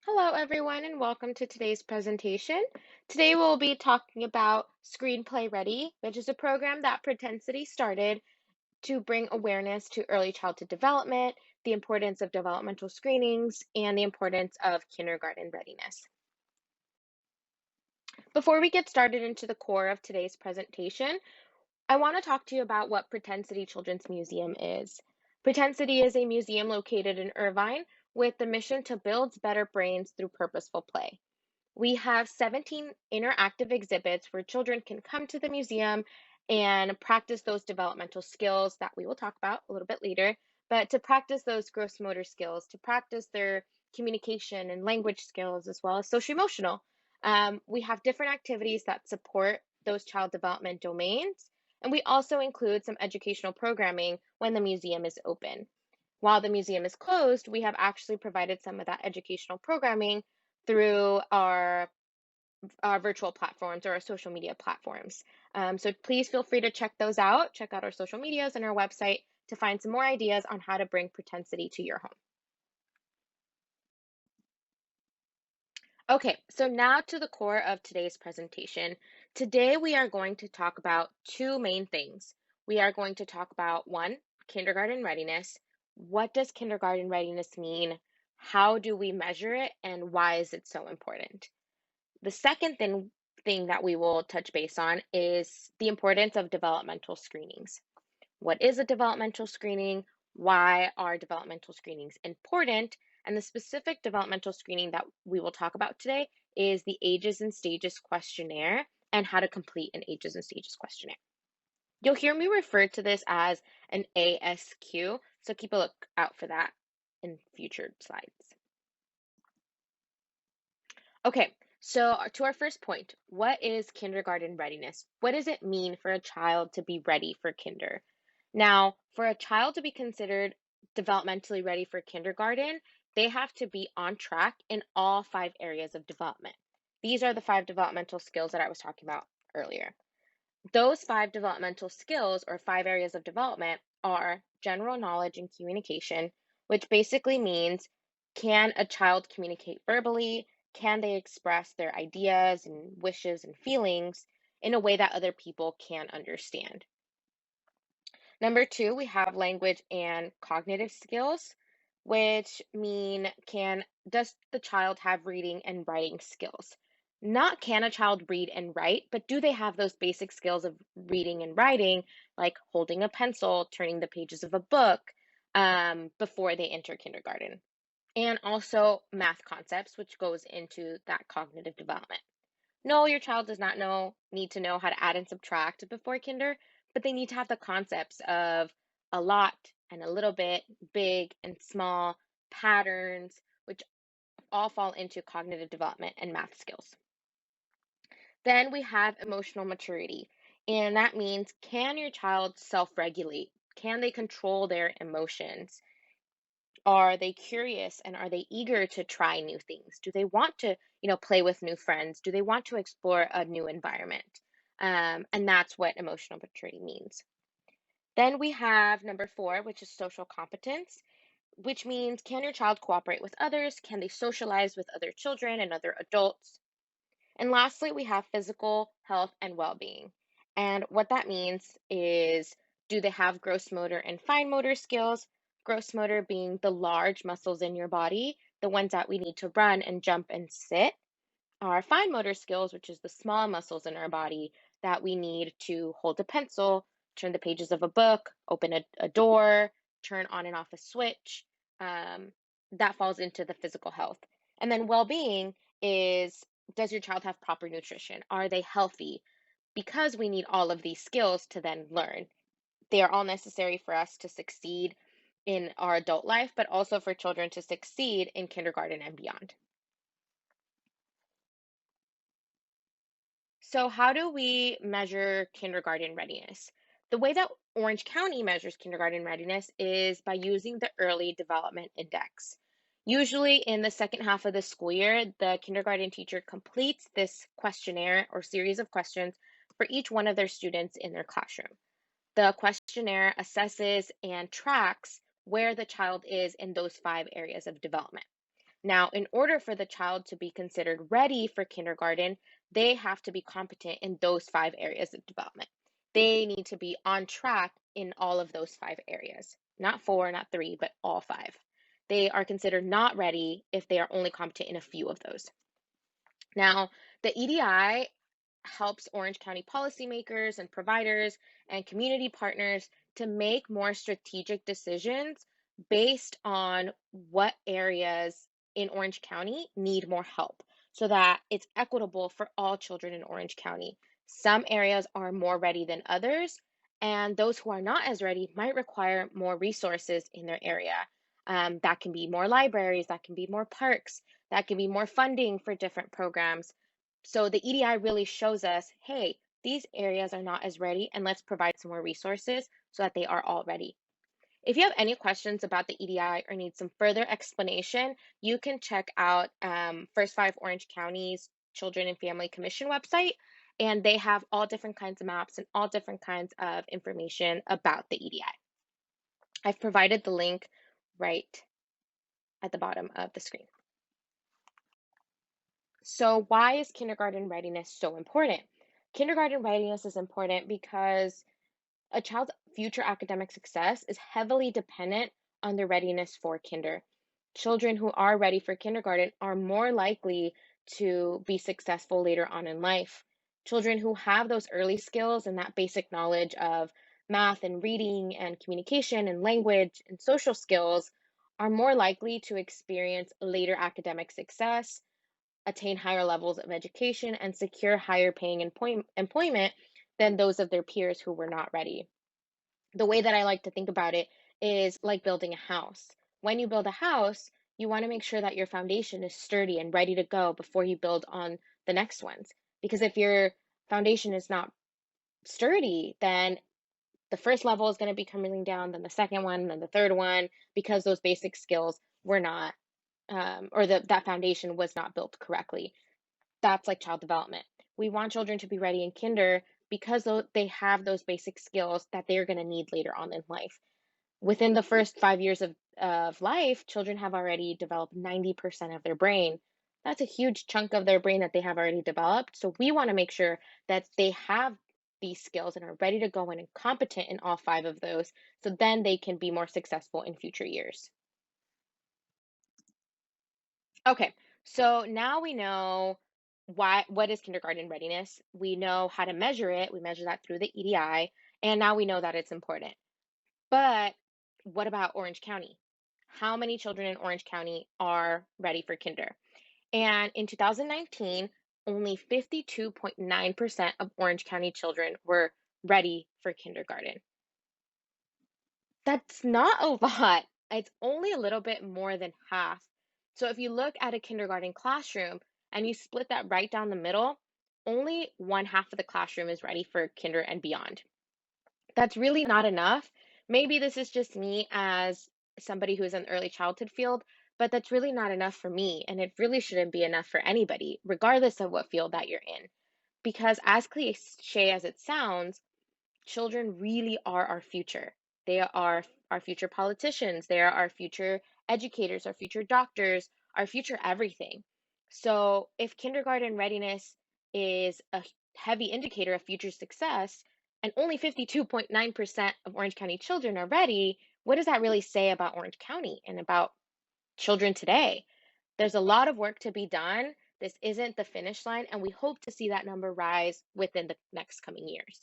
Hello, everyone, and welcome to today's presentation. Today we'll be talking about Screenplay Ready, which is a program that Pretensity started to bring awareness to early childhood development, the importance of developmental screenings, and the importance of kindergarten readiness. Before we get started into the core of today's presentation, I want to talk to you about what Pretensity Children's Museum is. Pretensity is a museum located in Irvine with the mission to build better brains through purposeful play. We have 17 interactive exhibits where children can come to the museum and practice those developmental skills that we will talk about a little bit later, but to practice those gross motor skills, to practice their communication and language skills, as well as social emotional. We have different activities that support those child development domains, and we also include some educational programming when the museum is open. While the museum is closed, we have actually provided some of that educational programming through our virtual platforms or our social media platforms. So please feel free to check those out. Check out our social medias and our website to find some more ideas on how to bring Pretensity to your home. Okay, so now to the core of today's presentation. Today we are going to talk about two main things. We are going to talk about one, kindergarten readiness. What does kindergarten readiness mean? How do we measure it? And why is it so important? The second thing that we will touch base on is the importance of developmental screenings. What is a developmental screening? Why are developmental screenings important? And the specific developmental screening that we will talk about today is the Ages and Stages questionnaire and how to complete an Ages and Stages questionnaire. You'll hear me refer to this as an ASQ, so keep a look out for that in future slides. Okay, so to our first point, what is kindergarten readiness? What does it mean for a child to be ready for kinder? Now, for a child to be considered developmentally ready for kindergarten, they have to be on track in all 5 areas of development. These are the 5 developmental skills that I was talking about earlier. Those 5 developmental skills or 5 areas of development are general knowledge and communication, which basically means, can a child communicate verbally? Can they express their ideas and wishes and feelings in a way that other people can understand? Number 2, we have language and cognitive skills, which mean, does the child have reading and writing skills? Not can a child read and write, but do they have those basic skills of reading and writing, like holding a pencil, turning the pages of a book, before they enter kindergarten? And also math concepts, which goes into that cognitive development. No, your child does not need to know how to add and subtract before kinder, but they need to have the concepts of a lot and a little bit, big and small, patterns, which all fall into cognitive development and math skills. Then we have emotional maturity, and that means, can your child self-regulate? Can they control their emotions? Are they curious and are they eager to try new things? Do they want to, play with new friends? Do they want to explore a new environment? And that's what emotional maturity means. Then we have number 4, which is social competence, which means, can your child cooperate with others? Can they socialize with other children and other adults? And lastly, we have physical health and well-being. And what that means is, do they have gross motor and fine motor skills? Gross motor being the large muscles in your body, the ones that we need to run and jump and sit. Our fine motor skills, which is the small muscles in our body that we need to hold a pencil, turn the pages of a book, open a door, turn on and off a switch. That falls into the physical health. And then well-being is, does your child have proper nutrition? Are they healthy? Because we need all of these skills to then learn. They are all necessary for us to succeed in our adult life, but also for children to succeed in kindergarten and beyond. So, how do we measure kindergarten readiness? The way that Orange County measures kindergarten readiness is by using the Early Development Index. Usually, in the second half of the school year, the kindergarten teacher completes this questionnaire or series of questions for each one of their students in their classroom. The questionnaire assesses and tracks where the child is in those 5 areas of development. Now, in order for the child to be considered ready for kindergarten, they have to be competent in those 5 areas of development. They need to be on track in all of those 5 areas, not four, not three, but all 5. They are considered not ready if they are only competent in a few of those. Now, the EDI helps Orange County policymakers and providers and community partners to make more strategic decisions based on what areas in Orange County need more help so that it's equitable for all children in Orange County. Some areas are more ready than others, and those who are not as ready might require more resources in their area. That can be more libraries, that can be more parks, that can be more funding for different programs. So the EDI really shows us, hey, these areas are not as ready, and let's provide some more resources so that they are all ready. If you have any questions about the EDI or need some further explanation, you can check out First Five Orange County's Children and Family Commission website, and they have all different kinds of maps and all different kinds of information about the EDI. I've provided the link right at the bottom of the screen. So, why is kindergarten readiness so important? Kindergarten readiness is important because a child's future academic success is heavily dependent on their readiness for kinder. Children who are ready for kindergarten are more likely to be successful later on in life. Children who have those early skills and that basic knowledge of math and reading and communication and language and social skills are more likely to experience later academic success, attain higher levels of education, and secure higher paying employment than those of their peers who were not ready. The way that I like to think about it is like building a house. When you build a house, you want to make sure that your foundation is sturdy and ready to go before you build on the next ones. Because if your foundation is not sturdy, then the first level is going to be coming down, then the second one, then the third one, because those basic skills were not, or that foundation was not built correctly. That's like child development. We want children to be ready in kinder because they have those basic skills that they're going to need later on in life. Within the first 5 years of life, children have already developed 90% of their brain. That's a huge chunk of their brain that they have already developed. So we want to make sure that they have these skills and are ready to go in and competent in all 5 of those. So then they can be more successful in future years. Okay, so now we know what is kindergarten readiness. We know how to measure it. We measure that through the EDI, and now we know that it's important. But what about Orange County? How many children in Orange County are ready for kinder? And in 2019, only 52.9% of Orange County children were ready for kindergarten. That's not a lot. It's only a little bit more than half. So if you look at a kindergarten classroom and you split that right down the middle, only one half of the classroom is ready for kinder and beyond. That's really not enough. Maybe this is just me as somebody who is in the early childhood field, but that's really not enough for me. And it really shouldn't be enough for anybody, regardless of what field that you're in. Because as cliche as it sounds, children really are our future. They are our future politicians, they are our future educators, our future doctors, our future everything. So, if kindergarten readiness is a heavy indicator of future success, and only 52.9% of Orange County children are ready, what does that really say about Orange County and about children today? There's a lot of work to be done. This isn't the finish line, and we hope to see that number rise within the next coming years.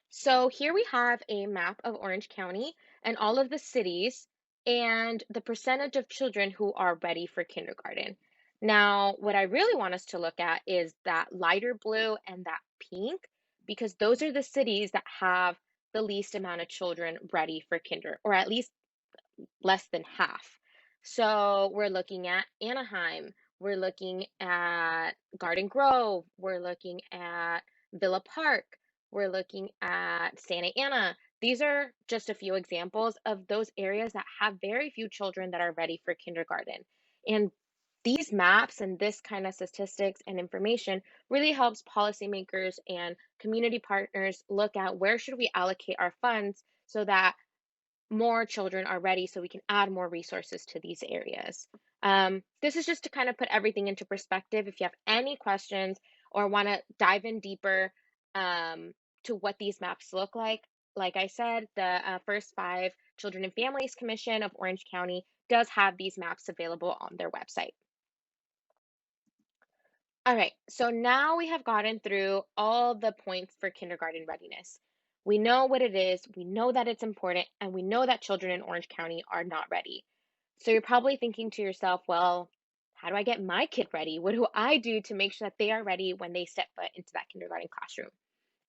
So here we have a map of Orange County and all of the cities and the percentage of children who are ready for kindergarten. Now, what I really want us to look at is that lighter blue and that pink, because those are the cities that have the least amount of children ready for kinder, or at least less than half. So we're looking at Anaheim, we're looking at Garden Grove, we're looking at Villa Park, we're looking at Santa Ana. These are just a few examples of those areas that have very few children that are ready for kindergarten. And these maps and this kind of statistics and information really helps policymakers and community partners look at where should we allocate our funds so that more children are ready so we can add more resources to these areas. This is just to kind of put everything into perspective. If you have any questions or want to dive in deeper um, to what these maps look like I said, the First Five Children and Families Commission of Orange County does have these maps available on their website. All right, so now we have gotten through all the points for kindergarten readiness. We know what it is, we know that it's important, and we know that children in Orange County are not ready. So you're probably thinking to yourself, well, how do I get my kid ready? What do I do to make sure that they are ready when they step foot into that kindergarten classroom?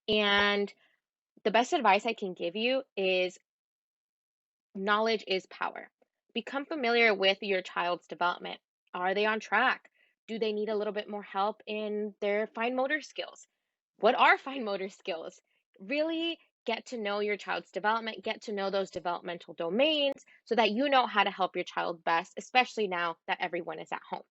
And the best advice I can give you is knowledge is power. Become familiar with your child's development. Are they on track? Do they need a little bit more help in their fine motor skills? What are fine motor skills? Really get to know your child's development, get to know those developmental domains so that you know how to help your child best, especially now that everyone is at home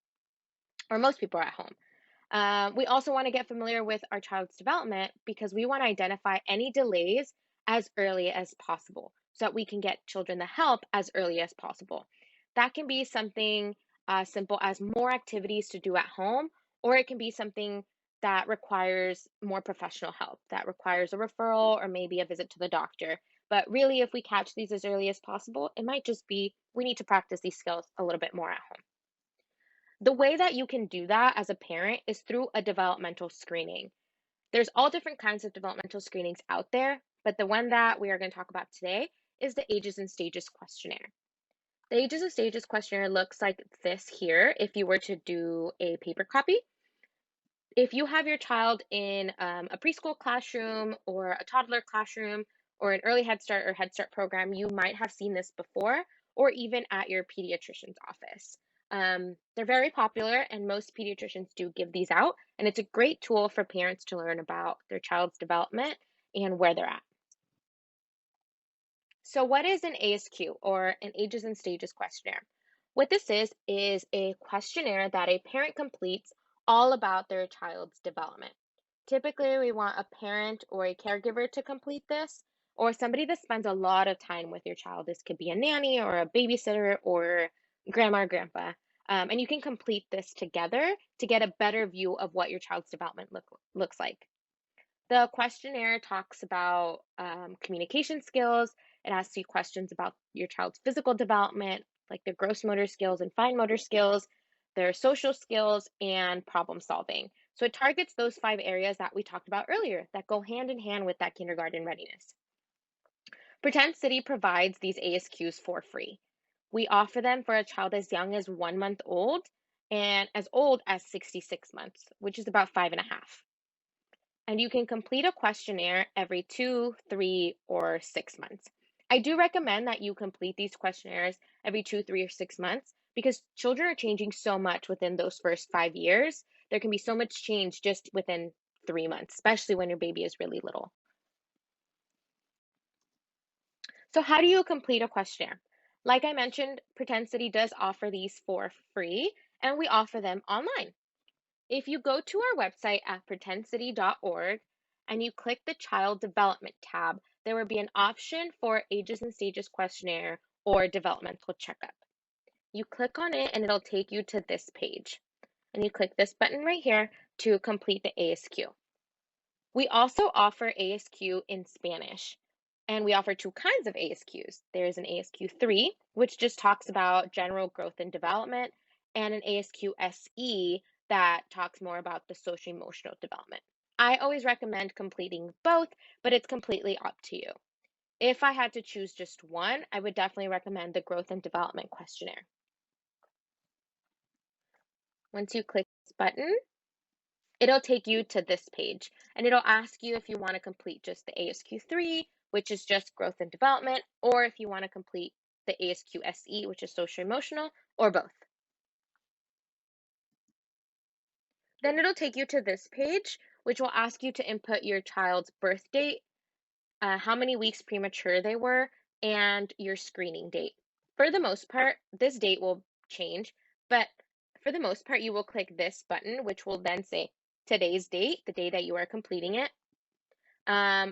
or most people are at home. We also want to get familiar with our child's development because we want to identify any delays as early as possible so that we can get children the help as early as possible. That can be something simple as more activities to do at home, or it can be something that requires more professional help, that requires a referral or maybe a visit to the doctor. But really, if we catch these as early as possible, it might just be we need to practice these skills a little bit more at home. The way that you can do that as a parent is through a developmental screening. There's all different kinds of developmental screenings out there, but the one that we are going to talk about today is the Ages and Stages questionnaire. The Ages and Stages questionnaire looks like this here if you were to do a paper copy. If you have your child in a preschool classroom or a toddler classroom or an early Head Start or Head Start program, you might have seen this before or even at your pediatrician's office. They're very popular and most pediatricians do give these out, and it's a great tool for parents to learn about their child's development and where they're at. So, what is an ASQ or an Ages and Stages questionnaire? What this is a questionnaire that a parent completes all about their child's development. Typically, we want a parent or a caregiver to complete this, or somebody that spends a lot of time with your child. This could be a nanny or a babysitter or grandma or grandpa. And you can complete this together to get a better view of what your child's development looks like. The questionnaire talks about communication skills. It asks you questions about your child's physical development, like their gross motor skills and fine motor skills, their social skills, and problem solving. So it targets those 5 areas that we talked about earlier that go hand in hand with that kindergarten readiness. Pretend City provides these ASQs for free. We offer them for a child as young as 1 month old and as old as 66 months, which is about 5.5. And you can complete a questionnaire every 2, 3, or 6 months. I do recommend that you complete these questionnaires every 2, 3, or 6 months because children are changing so much within those first 5 years. There can be so much change just within 3 months, especially when your baby is really little. So, how do you complete a questionnaire? Like I mentioned, Pretend City does offer these for free, and we offer them online. If you go to our website at pretendcity.org and you click the Child Development tab, there will be an option for Ages and Stages questionnaire or developmental checkup. You click on it and it'll take you to this page. And you click this button right here to complete the ASQ. We also offer ASQ in Spanish, and we offer two kinds of ASQs. There's an ASQ 3, which just talks about general growth and development, and an ASQ SE that talks more about the social emotional development. I always recommend completing both, but it's completely up to you. If I had to choose just one, I would definitely recommend the growth and development questionnaire. Once you click this button, it'll take you to this page and it'll ask you if you want to complete just the ASQ3, which is just growth and development, or if you want to complete the ASQ SE, which is social emotional, or both. Then it'll take you to this page, which will ask you to input your child's birth date, how many weeks premature they were, and your screening date. For the most part, this date will change, but for the most part, you will click this button, which will then say today's date, the day that you are completing it.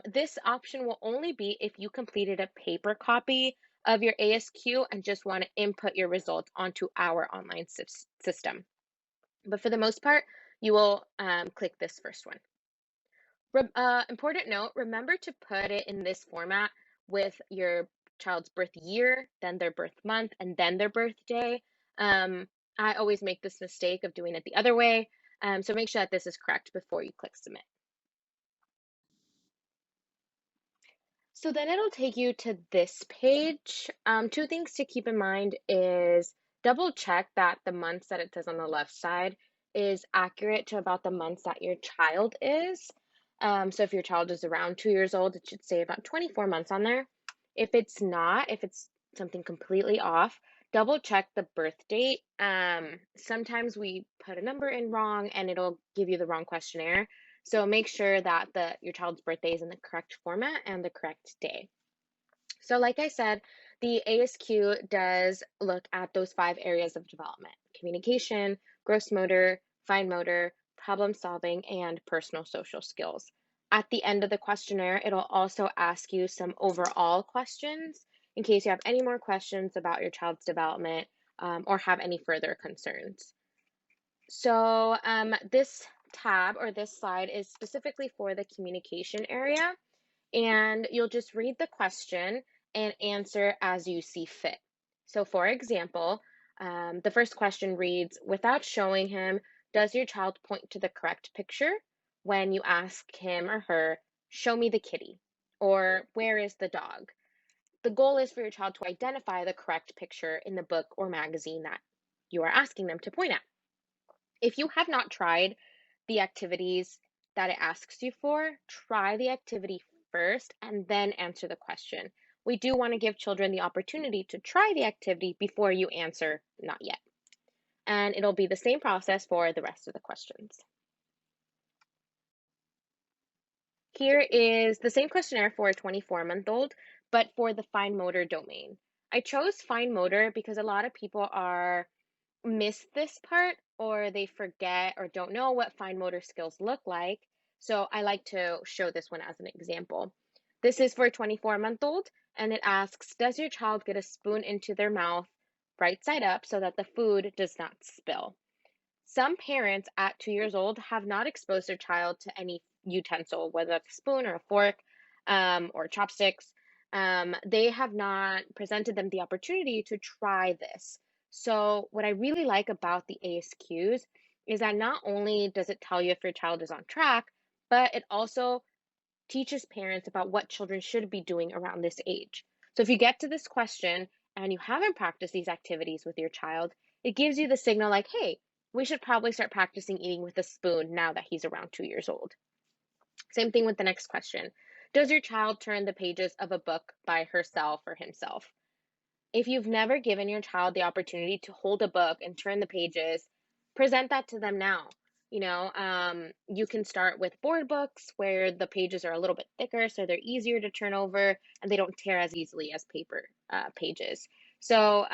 This option will only be if you completed a paper copy of your ASQ and just want to input your results onto our online system. But for the most part, you will click this first one. Important note, remember to put it in this format with your child's birth year, then their birth month, and then their birthday. I always make this mistake of doing it the other way, so make sure that this is correct before you click submit. So then it'll take you to this page. Two things to keep in mind is double check that the months that it says on the left side is accurate to about the months that your child is. So if your child is around 2 years old, it should say about 24 months on there. If it's not, if it's something completely off, double check the birth date. Sometimes we put a number in wrong and it'll give you the wrong questionnaire. So make sure that your child's birthday is in the correct format and the correct day. So like I said, the ASQ does look at those 5 areas of development: communication, gross motor, fine motor, problem solving, and personal social skills. At the end of the questionnaire, it'll also ask you some overall questions in case you have any more questions about your child's development or have any further concerns. So this tab or this slide is specifically for the communication area, and you'll just read the question and answer as you see fit. So for example, the first question reads, without showing him, does your child point to the correct picture when you ask him or her, show me the kitty, or where is the dog? The goal is for your child to identify the correct picture in the book or magazine that you are asking them to point at. If you have not tried the activities that it asks you for, try the activity first and then answer the question. We do want to give children the opportunity to try the activity before you answer not yet. And it'll be the same process for the rest of the questions. Here is the same questionnaire for a 24-month-old, but for the fine motor domain. I chose fine motor because a lot of people miss this part, or they forget or don't know what fine motor skills look like. So I like to show this one as an example. This is for a 24-month-old, and it asks, does your child get a spoon into their mouth right side up so that the food does not spill? Some parents at 2 years old have not exposed their child to any utensil, whether it's a spoon or a fork or chopsticks. They have not presented them the opportunity to try this. So, what I really like about the ASQs is that not only does it tell you if your child is on track, but it also teaches parents about what children should be doing around this age. So, if you get to this question and you haven't practiced these activities with your child, it gives you the signal like, hey, we should probably start practicing eating with a spoon now that he's around 2 years old. Same thing with the next question. Does your child turn the pages of a book by herself or himself? If you've never given your child the opportunity to hold a book and turn the pages, present that to them now. You can start with board books where the pages are a little bit thicker, so they're easier to turn over and they don't tear as easily as paper pages. So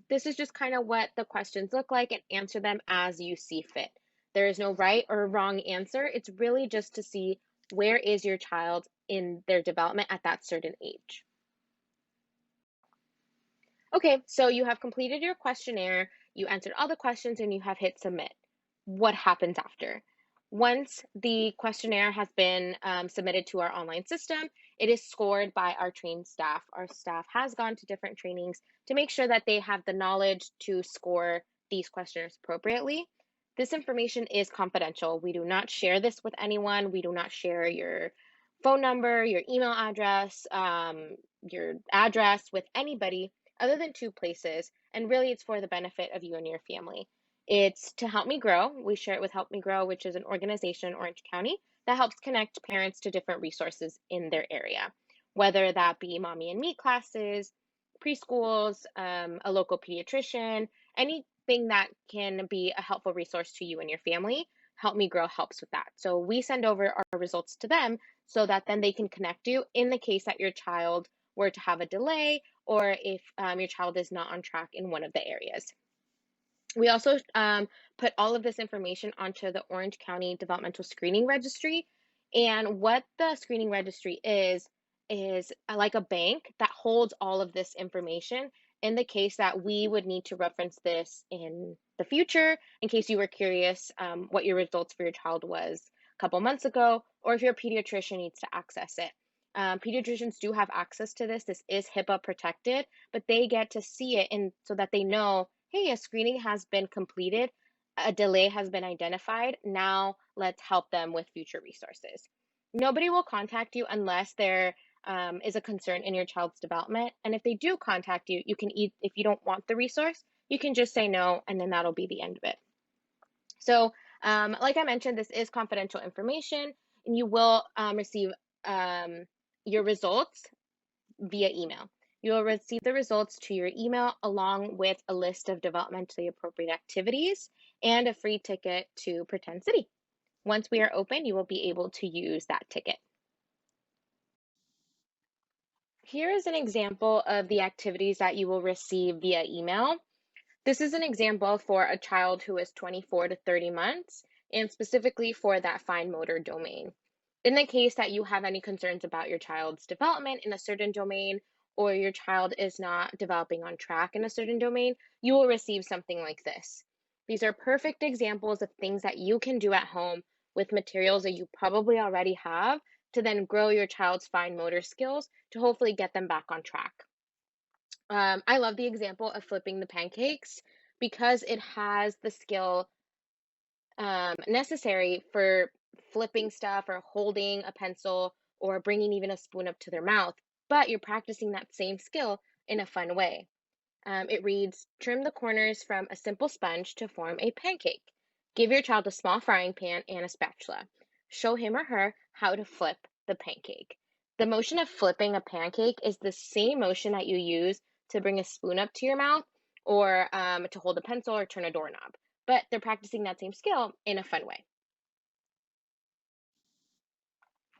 this is just kind of what the questions look like, and answer them as you see fit. There is no right or wrong answer. It's really just to see where is your child in their development at that certain age. Okay, so you have completed your questionnaire, you answered all the questions, and you have hit submit. What happens after? Once the questionnaire has been submitted to our online system, it is scored by our trained staff. Our staff has gone to different trainings to make sure that they have the knowledge to score these questionnaires appropriately. This information is confidential. We do not share this with anyone. We do not share your phone number, your email address, your address with anybody other than 2 places, and really it's for the benefit of you and your family. It's to Help Me Grow. We share it with Help Me Grow, which is an organization in Orange County that helps connect parents to different resources in their area, whether that be mommy and me classes, preschools, a local pediatrician, anything that can be a helpful resource to you and your family. Help Me Grow helps with that. So we send over our results to them so that then they can connect you in the case that your child were to have a delay, or if your child is not on track in one of the areas. We also put all of this information onto the Orange County Developmental Screening Registry. And what the screening registry is is like a bank that holds all of this information in the case that we would need to reference this in the future, in case you were curious what your results for your child was a couple months ago, or if your pediatrician needs to access it. Pediatricians do have access to this. This is HIPAA protected, but they get to see it and so that they know, hey, a screening has been completed, a delay has been identified. Now let's help them with future resources. Nobody will contact you unless there is a concern in your child's development. And if they do contact you, you can if you don't want the resource, you can just say no, and then that'll be the end of it. So, like I mentioned, this is confidential information, and you will receive um, your results via email. You will receive the results to your email along with a list of developmentally appropriate activities and a free ticket to Pretend City. Once we are open, you will be able to use that ticket. Here is an example of the activities that you will receive via email. This is an example for a child who is 24 to 30 months and specifically for that fine motor domain. In the case that you have any concerns about your child's development in a certain domain or your child is not developing on track in a certain domain, you will receive something like this. These are perfect examples of things that you can do at home with materials that you probably already have to then grow your child's fine motor skills to hopefully get them back on track. I love the example of flipping the pancakes because it has the skill necessary for flipping stuff or holding a pencil or bringing even a spoon up to their mouth, but you're practicing that same skill in a fun way. It reads, trim the corners from a simple sponge to form a pancake. Give your child a small frying pan and a spatula. Show him or her how to flip the pancake. The motion of flipping a pancake is the same motion that you use to bring a spoon up to your mouth or to hold a pencil or turn a doorknob, but they're practicing that same skill in a fun way.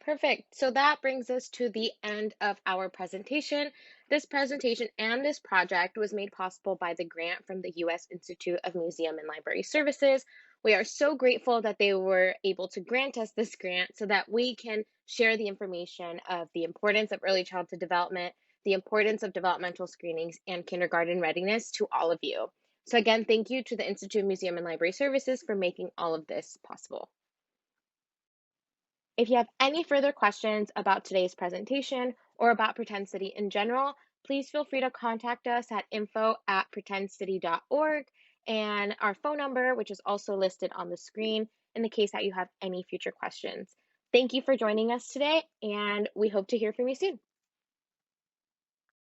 Perfect. So that brings us to the end of our presentation. This presentation and this project was made possible by the grant from the U.S. Institute of Museum and Library Services. We are so grateful that they were able to grant us this grant so that we can share the information of the importance of early childhood development, the importance of developmental screenings, and kindergarten readiness to all of you. So again, thank you to the Institute of Museum and Library Services for making all of this possible. If you have any further questions about today's presentation or about Pretend City in general, please feel free to contact us at info@pretendcity.org and our phone number, which is also listed on the screen in the case that you have any future questions. Thank you for joining us today, and we hope to hear from you soon.